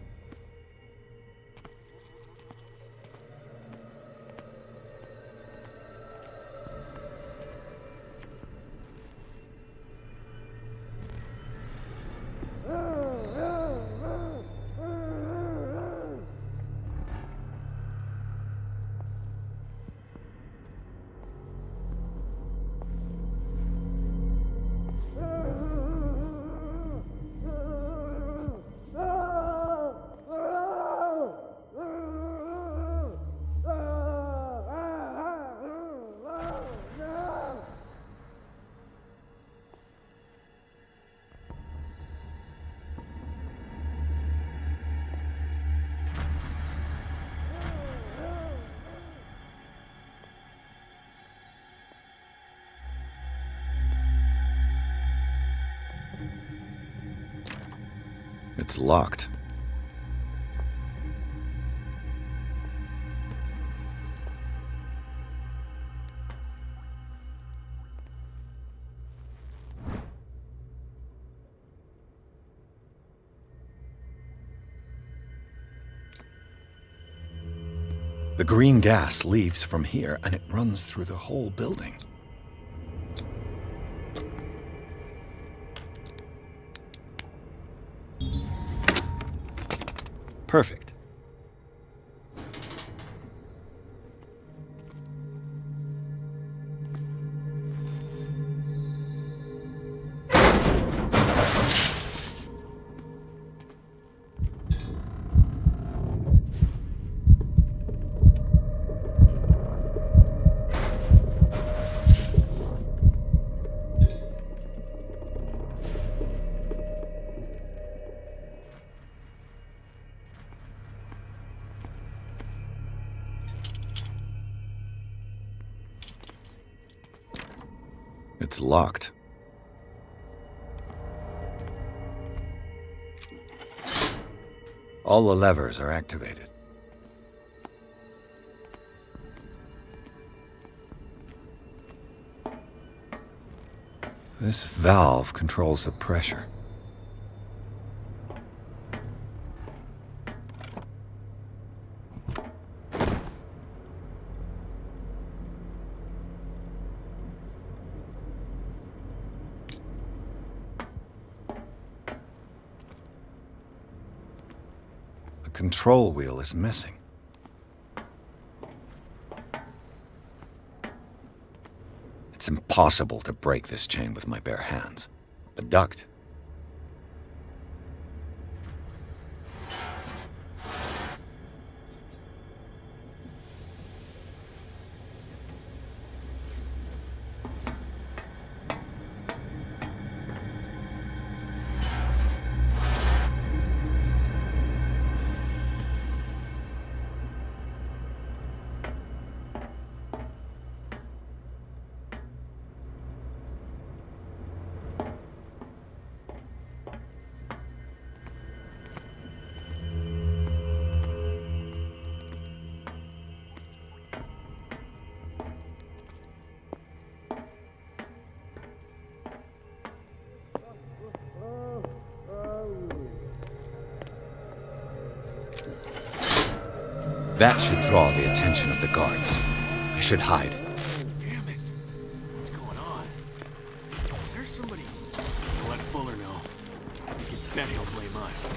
It's locked. The green gas leaves from here and it runs through the whole building. Perfect. It's locked. All the levers are activated. This valve controls the pressure. The control wheel is missing. It's impossible to break this chain with my bare hands. A duct. That should draw the attention of the guards. I should hide. Damn it. What's going on? Is there somebody... I'll let Fuller know. You can bet he'll blame us.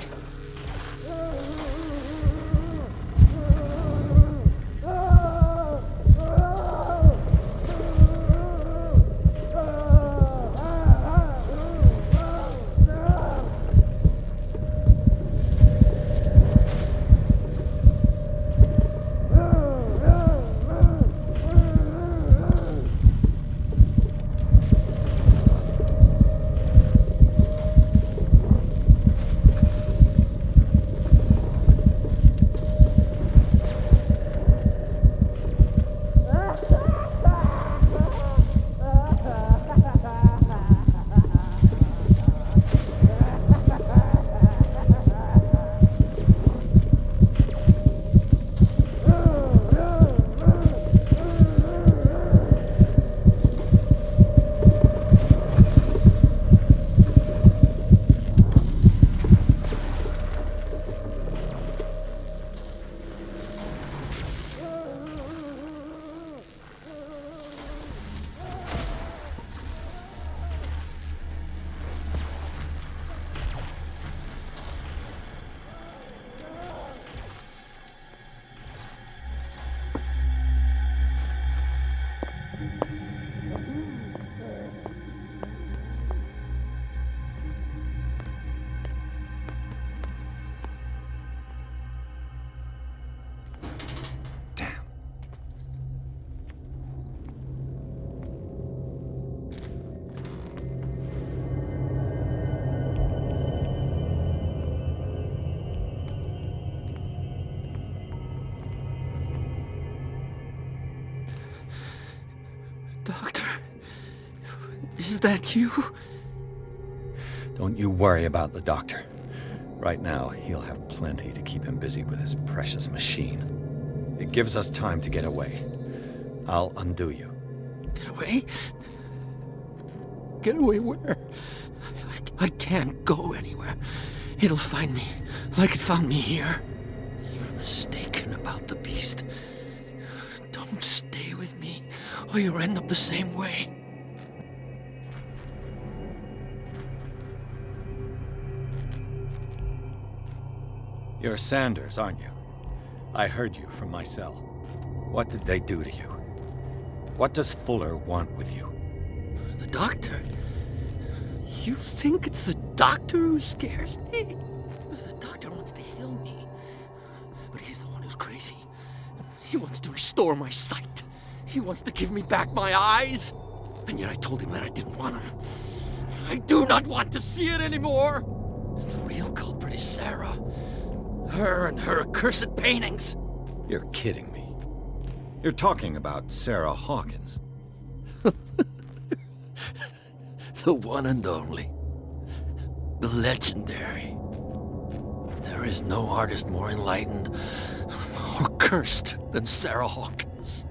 Is that you? Don't you worry about the doctor. Right now, he'll have plenty to keep him busy with his precious machine. It gives us time to get away. I'll undo you. Get away? Get away where? I can't go anywhere. It'll find me, like it found me here. You're mistaken about the beast. Don't stay with me, or you'll end up the same way. You're Sanders, aren't you? I heard you from my cell. What did they do to you? What does Fuller want with you? The doctor? You think it's the doctor who scares me? The doctor wants to heal me. But he's the one who's crazy. He wants to restore my sight. He wants to give me back my eyes. And yet I told him that I didn't want him. I do not want to see it anymore. The real culprit is Sarah. Her and her accursed paintings. You're kidding me. You're talking about Sarah Hawkins. The one and only. The legendary. There is no artist more enlightened or cursed than Sarah Hawkins.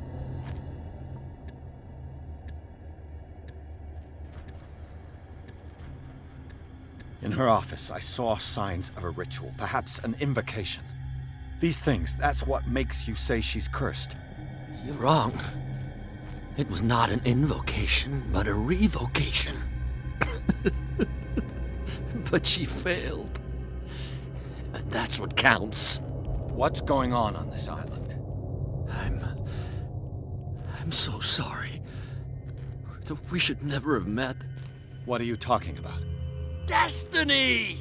In her office, I saw signs of a ritual, perhaps an invocation. These things, that's what makes you say she's cursed. You're wrong. It was not an invocation, but a revocation. But she failed. And that's what counts. What's going on this island? I'm so sorry. We should never have met. What are you talking about? Destiny!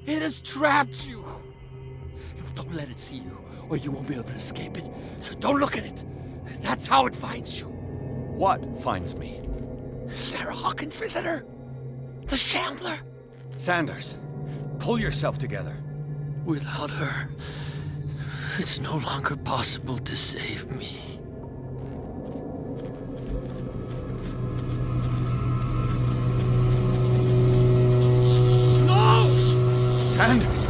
It has trapped you. Don't let it see you, or you won't be able to escape it. Don't look at it. That's how it finds you. What finds me? Sarah Hawkins' visitor. The Shambler. Sanders, pull yourself together. Without her, it's no longer possible to save me. Sanders!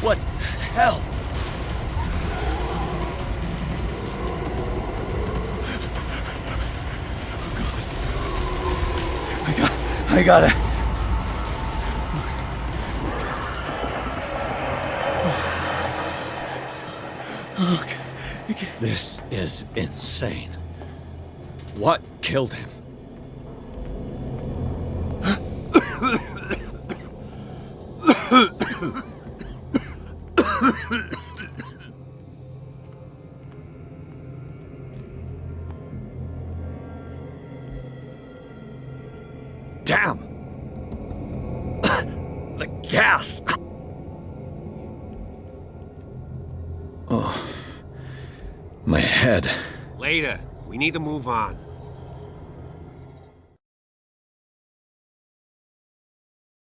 What the hell? I gotta... Okay. This is insane. What killed him? Damn! The gas! Oh. My head. Later. We need to move on.